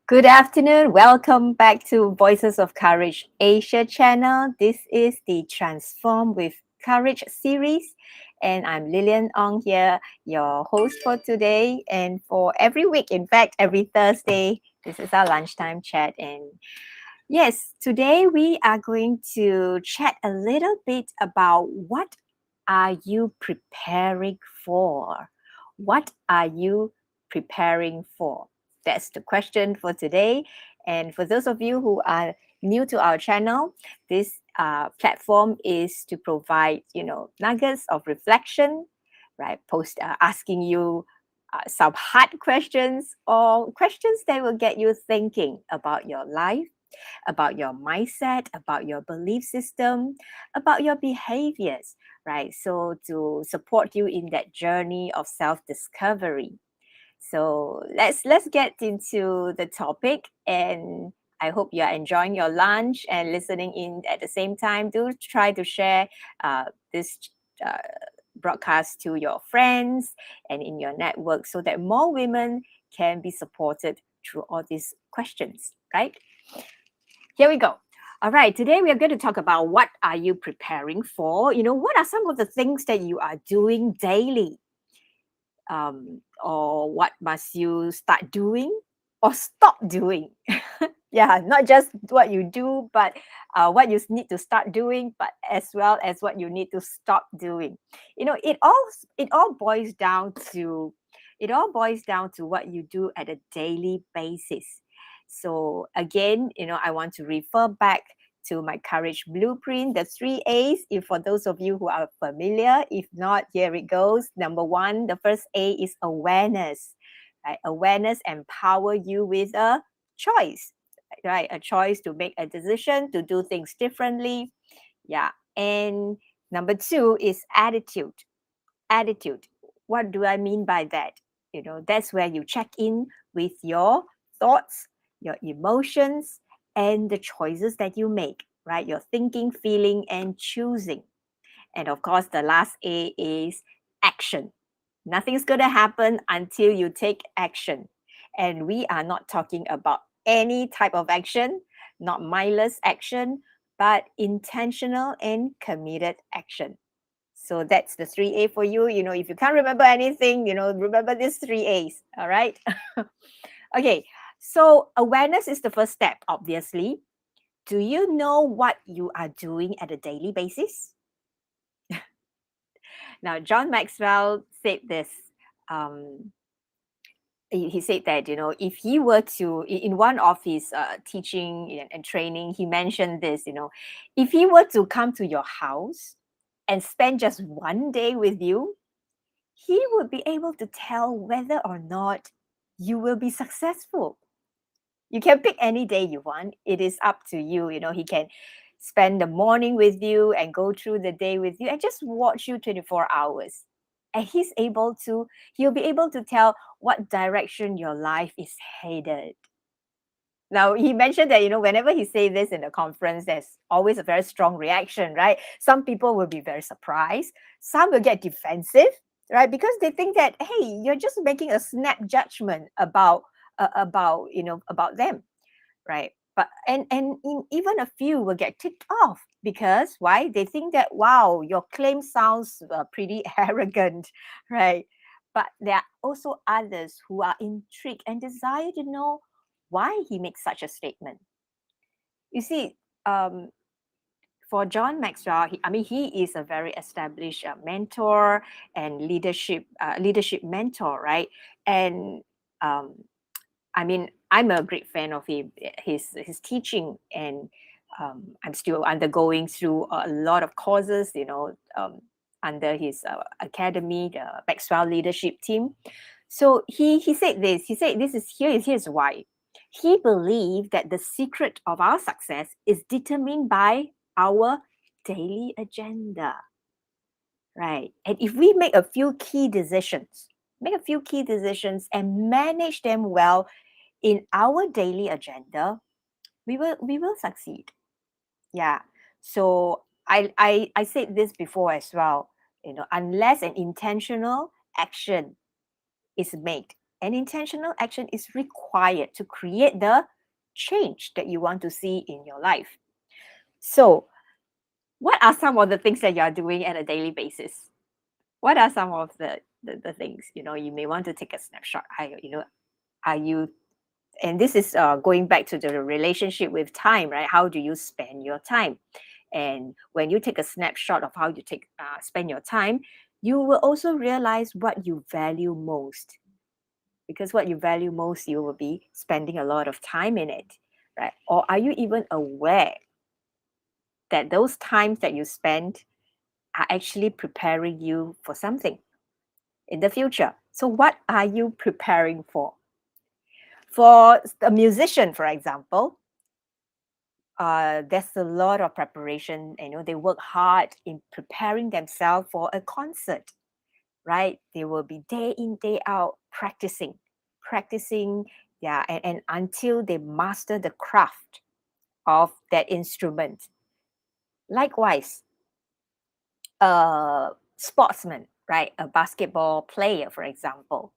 Good afternoon. Welcome back to Voices of Courage Asia channel. This is the Transform with Courage series. And I'm Lilian Ong here, your host for today. And for every week, in fact, every Thursday, this is our lunchtime chat. And yes, today we are going to chat a little bit about what are you preparing for? What are you preparing for? That's the question for today. And for those of you who are new to our channel, this platform is to provide, nuggets of reflection, right? Asking you some hard questions or questions that will get you thinking about your life, about your mindset, about your belief system, about your behaviors, right? So to support you in that journey of self-discovery. So let's get into the topic, and I hope you are enjoying your lunch and listening in at the same time. Do try to share this uh, broadcast to your friends and in your network so that more women can be supported through all these questions, right? Here we go. All right, today we are going to talk about what are you preparing for? What are some of the things that you are doing daily? Or what must you start doing or stop doing? Yeah, not just what you do, but what you need to start doing, but as well as what you need to stop doing. It all boils down to what you do at a daily basis. So again, I want to refer back to my courage blueprint, the 3 A's. If for those of you who are familiar, if not, here it goes. Number one, the first A is awareness. Right? Awareness empower you with a choice, right? A choice to make a decision, to do things differently. Yeah. And number two is attitude. Attitude. What do I mean by that? That's where you check in with your thoughts, your emotions, and the choices that you make, right? Your thinking, feeling, and choosing. And of course, the last A is action. Nothing's going to happen until you take action. And we are not talking about any type of action, not mindless action, but intentional and committed action. So that's the 3A for you. If you can't remember anything, remember these 3 A's. All right. Okay. So awareness is the first step, obviously. Do you know what you are doing at a daily basis? Now, John Maxwell said this. Um, he said that, if he were to, in one of his teaching and training, he mentioned this, if he were to come to your house and spend just one day with you, he would be able to tell whether or not you will be successful. You can pick any day you want. It is up to you. He can spend the morning with you and go through the day with you and just watch you 24 hours. And he'll be able to tell what direction your life is headed. Now, he mentioned that, whenever he say this in a conference, there's always a very strong reaction, right? Some people will be very surprised. Some will get defensive, right? Because they think that, hey, you're just making a snap judgment about them, right? But even a few will get ticked off because why? They think that, wow, your claim sounds pretty arrogant, right? But there are also others who are intrigued and desire to know why he makes such a statement. You see, um, for John Maxwell, he is a very established mentor and leadership mentor, right? And um, I'm a great fan of his teaching, and I'm still undergoing through a lot of courses, under his academy, the Maxwell Leadership Team. So he said this. He said this is here's why. He believed that the secret of our success is determined by our daily agenda, right? And if we make a few key decisions and manage them well in our daily agenda, we will succeed. Yeah. So I said this before as well. Unless an intentional action is made And intentional action is required to create the change that you want to see in your life. So, what are some of the things that you are doing at a daily basis? What are some of the things, you may want to take a snapshot? Are you, and this is going back to the relationship with time, right? How do you spend your time? And when you take a snapshot of how you spend your time, you will also realize what you value most. Because what you value most, you will be spending a lot of time in it, right? Or are you even aware that those times that you spend are actually preparing you for something in the future? So what are you preparing for? For a musician, for example, there's a lot of preparation. They work hard in preparing themselves for a concert, right? They will be day in, day out practicing, yeah, and until they master the craft of that instrument. Likewise, a sportsman, right? A basketball player, for example,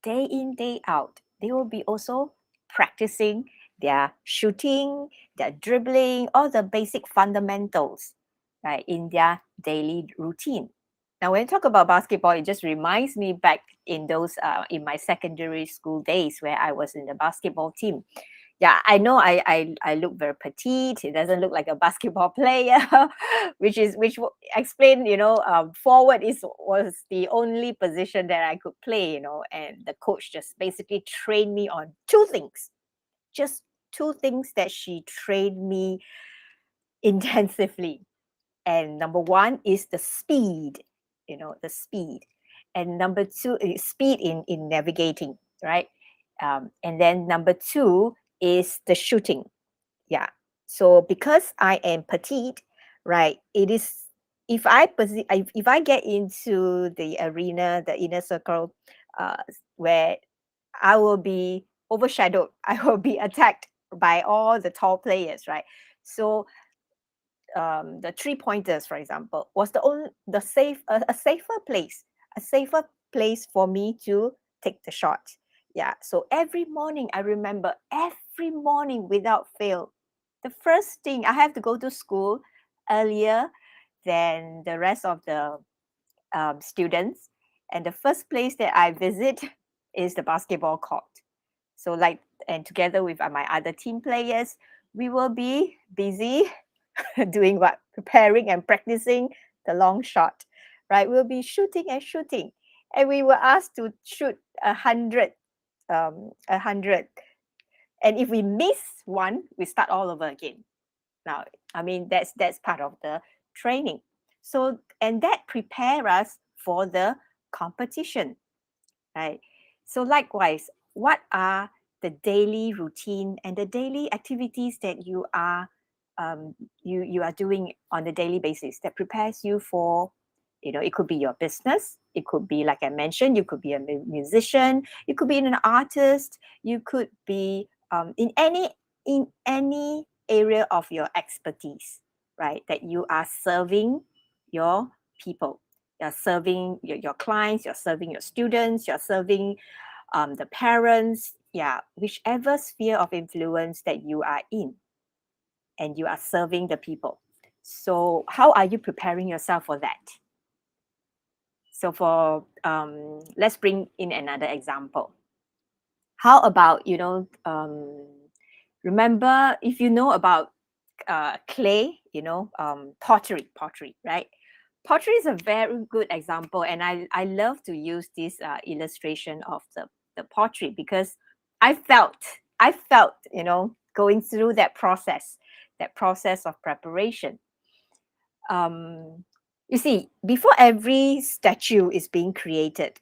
day in, day out, they will be also practicing their shooting, their dribbling, all the basic fundamentals, right, in their daily routine. Now, when I talk about basketball, it just reminds me back in those in my secondary school days where I was in the basketball team. Yeah, I know I look very petite. It doesn't look like a basketball player, which explain, forward was the only position that I could play, and the coach just basically trained me on two things, just two things that she trained me intensively. And number one is the speed, the speed, and number two is speed in navigating, right? And then number two is the shooting. Yeah. So because I am petite, right, it is, if I get into the arena, the inner circle, where I will be overshadowed, I will be attacked by all the tall players, right? So the three pointers, for example, was a safer place for me to take the shot. Yeah. So every morning, I remember every morning without fail, the first thing I have to go to school earlier than the rest of the students, and the first place that I visit is the basketball court. So and together with my other team players, we will be busy doing what? Preparing and practicing the long shot, right? We'll be shooting and shooting. And we were asked to shoot 100, 100. And if we miss one, we start all over again. Now, I mean, that's part of the training. So, and that prepare us for the competition, right? So likewise, what are the daily routine and the daily activities that you are doing on a daily basis that prepares you for, it could be your business, it could be, like I mentioned, you could be a musician, you could be an artist, you could be in any area of your expertise, right? That you are serving your people, you're serving your clients, you're serving your students, you're serving the parents, yeah, whichever sphere of influence that you are in, and you are serving the people. So how are you preparing yourself for that? So for let's bring in another example. How about, remember, if you know about clay, pottery, right? Pottery is a very good example, and I love to use this illustration of the pottery, because I felt going through that process of preparation. You see, before every statue is being created,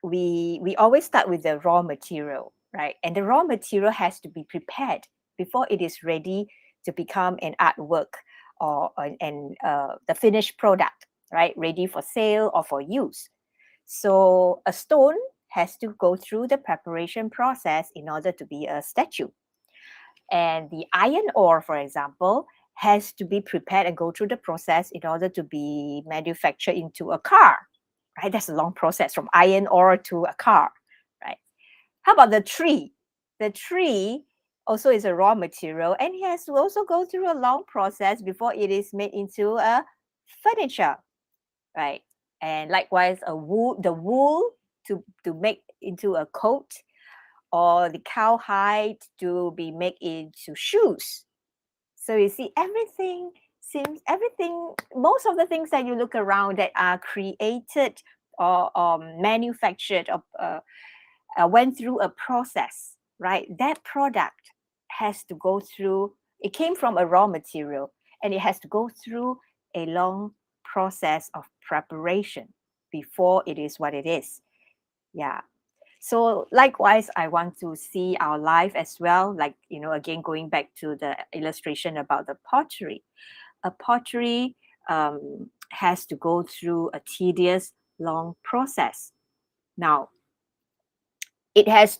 we always start with the raw material, right? And the raw material has to be prepared before it is ready to become an artwork or the finished product, right? Ready for sale or for use. So a stone has to go through the preparation process in order to be a statue. And the iron ore, for example, has to be prepared and go through the process in order to be manufactured into a car, right? That's a long process from iron ore to a car, right? How about the tree? The tree also is a raw material, and it has to also go through a long process before it is made into a furniture, right? And likewise, the wool to make into a coat, or the cowhide to be made into shoes. So you see, most of the things that you look around that are created or manufactured or went through a process, right? That product has to go through, it came from a raw material, and it has to go through a long process of preparation before it is what it is. Yeah. So likewise, I want to see our life as well. Like, again, going back to the illustration about the pottery. A pottery has to go through a tedious, long process. Now, it has,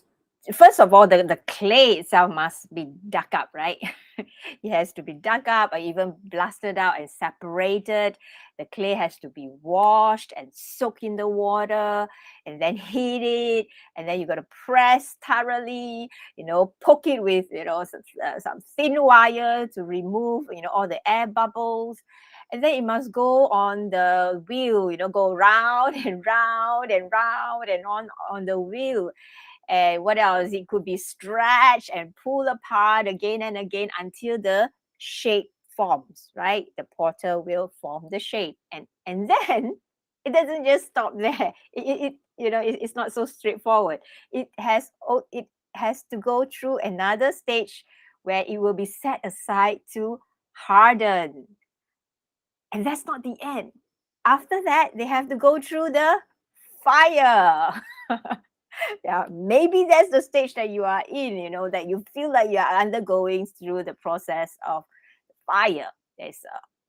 first of all, the clay itself must be dug up, right? It has to be dug up or even blasted out and separated. The clay has to be washed and soaked in the water and then heat it. And then you got to press thoroughly, poke it with, some thin wire to remove, all the air bubbles. And then it must go on the wheel, go round and round and round and on the wheel. And what else? It could be stretched and pulled apart again and again until the shape forms, right? The potter will form the shape. And then it doesn't just stop there. It's not so straightforward. It has to go through another stage where it will be set aside to harden. And that's not the end. After that, they have to go through the fire. Yeah, maybe that's the stage that you are in, that you feel like you are undergoing through the process of fire. There's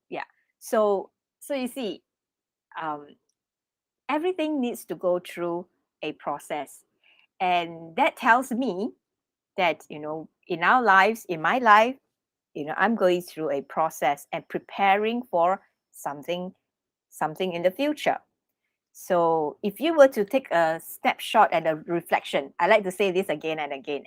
yeah. So you see, um, everything needs to go through a process. And that tells me that, in our lives, in my life, I'm going through a process and preparing for something in the future. So if you were to take a snapshot and a reflection, I like to say this again and again.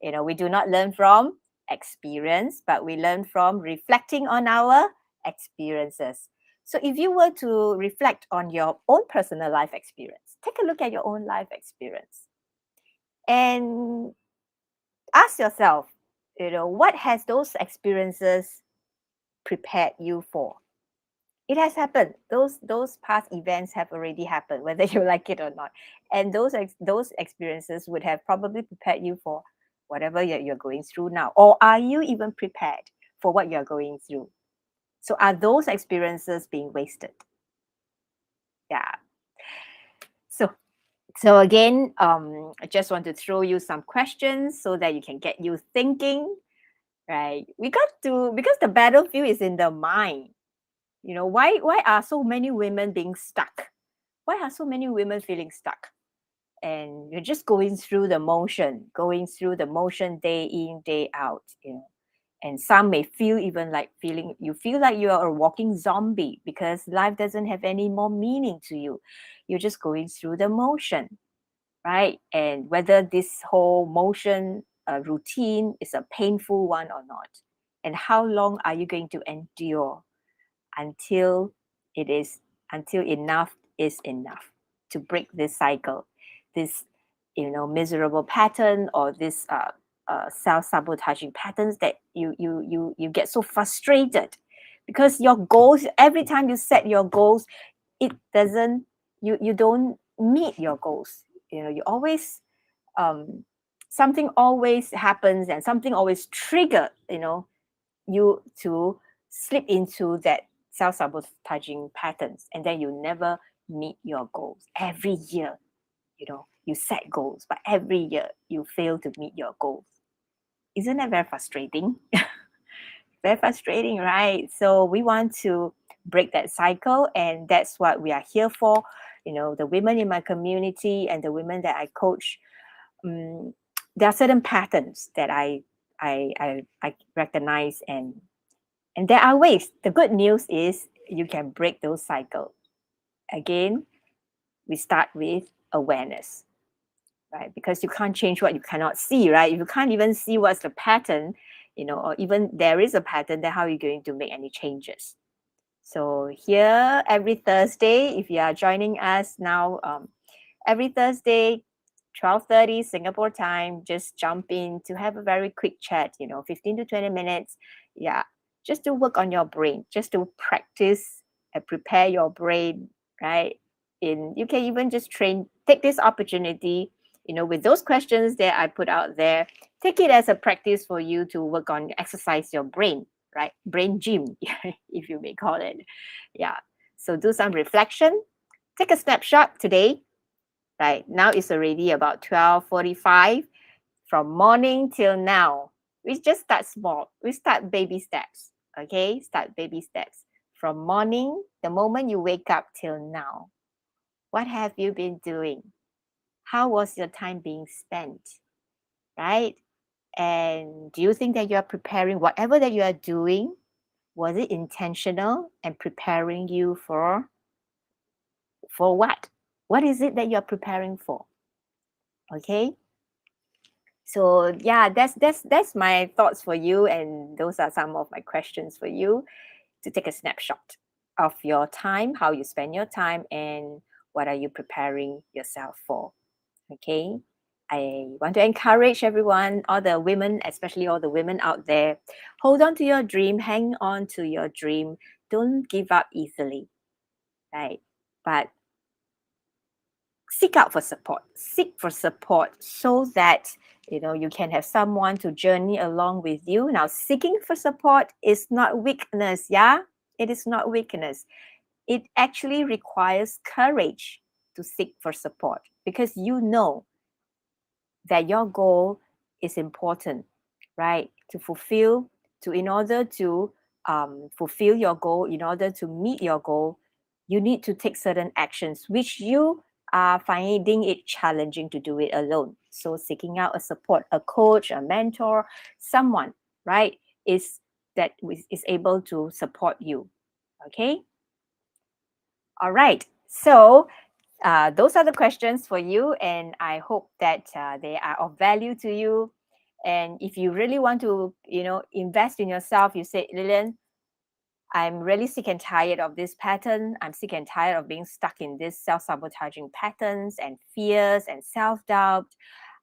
We do not learn from experience, but we learn from reflecting on our experiences. So if you were to reflect on your own personal life experience, take a look at your own life experience and ask yourself, what has those experiences prepared you for? It has happened. Those past events have already happened, whether you like it or not. And those experiences would have probably prepared you for whatever you're going through now. Or are you even prepared for what you're going through? So are those experiences being wasted? Yeah. So again, I just want to throw you some questions so that you can get you thinking, right? Because the battlefield is in the mind. Why are so many women being stuck? Why are so many women feeling stuck? And you're just going through the motion day in, day out, And some may feel even like you feel like you are a walking zombie because life doesn't have any more meaning to you. You're just going through the motion, right? And whether this whole motion routine is a painful one or not. And how long are you going to endure until enough is enough to break this cycle, this miserable pattern, or this self-sabotaging patterns that you get so frustrated because your goals, every time you set your goals, it doesn't you don't meet your goals. You always something always happens and something always trigger you to slip into that self-sabotaging patterns, and then you never meet your goals. Every year, you set goals, but every year you fail to meet your goals. Isn't that very frustrating? Very frustrating, right? So we want to break that cycle, and that's what we are here for. The women in my community and the women that I coach, there are certain patterns that I recognize, and there are ways. The good news is you can break those cycles. Again, we start with awareness, right? Because you can't change what you cannot see, right? If you can't even see what's the pattern, or even there is a pattern, then how are you going to make any changes? So here every Thursday, if you are joining us now, every Thursday, 12:30 Singapore time, just jump in to have a very quick chat, 15 to 20 minutes. Yeah, just to work on your brain, just to practice and prepare your brain, right? You can even just take this opportunity, with those questions that I put out there, take it as a practice for you to work on, exercise your brain, right? Brain gym, if you may call it. Yeah. So do some reflection. Take a snapshot today. Right now it's already about 12:45 from morning till now. We just start small. We start baby steps. Okay, start baby steps from morning, the moment you wake up till now. What have you been doing? How was your time being spent? Right? And do you think that you are preparing whatever that you are doing? Was it intentional and preparing you for what? What is it that you are preparing for? Okay. So yeah, that's my thoughts for you, and those are some of my questions for you to take a snapshot of your time, how you spend your time, and what are you preparing yourself for. Okay. I want to encourage everyone, all the women, especially all the women out there, hold on to your dream, hang on to your dream, don't give up easily, right? But seek out for support. Seek for support so that you can have someone to journey along with you. Now, seeking for support is not weakness, yeah? It is not weakness. It actually requires courage to seek for support because you know that your goal is important, right? In order to fulfill your goal, in order to meet your goal, you need to take certain actions, which you are finding it challenging to do it alone. So seeking out a support, a coach, a mentor, someone, right, is able to support you. Okay. All right. So those are the questions for you, and I hope that they are of value to you. And if you really want to, invest in yourself, you say, Lilian, I'm really sick and tired of this pattern. I'm sick and tired of being stuck in this self-sabotaging patterns and fears and self-doubt.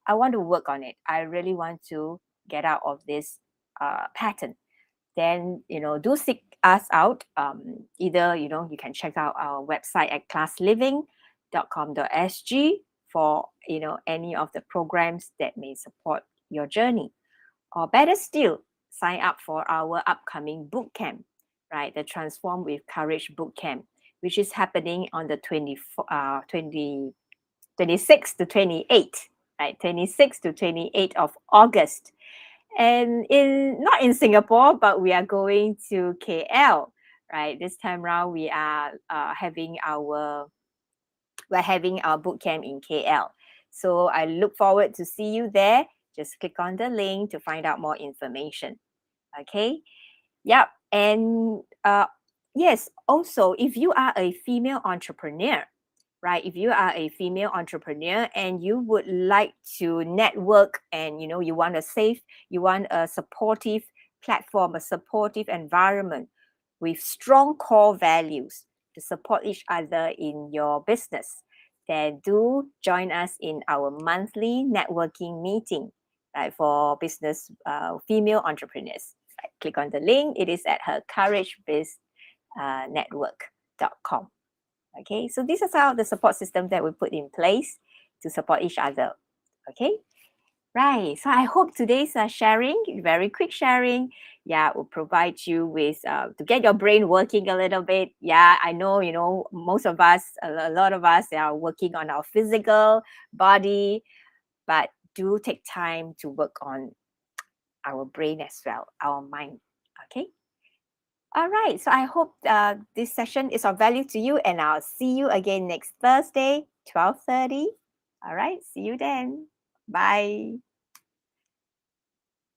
I want to work on it. I really want to get out of this pattern. Then do seek us out. Either you can check out our website at classliving.com.sg for any of the programs that may support your journey, or better still, sign up for our upcoming boot camp, right? The Transform with Courage Bootcamp, which is happening on the 26 to 28, right? 26 to 28 of August. And not in Singapore, but we are going to KL, right? This time around, we are having our boot camp in KL. So I look forward to see you there. Just click on the link to find out more information. Okay. Yep. And yes, also, if you are a female entrepreneur, right? If you are a female entrepreneur and you would like to network, and you want a supportive platform, a supportive environment with strong core values to support each other in your business, then do join us in our monthly networking meeting, right, for business female entrepreneurs. Right? Click on the link. It is at her couragebizNetwork.com. Okay, so this is how the support system that we put in place to support each other. Okay, right. So I hope today's sharing, very quick sharing, will provide you with to get your brain working a little bit. Yeah, I know, most of us, a lot of us are working on our physical body, but do take time to work on our brain as well, our mind. Okay. All right. So I hope this session is of value to you, and I'll see you again next Thursday, 12:30. All right. See you then. Bye.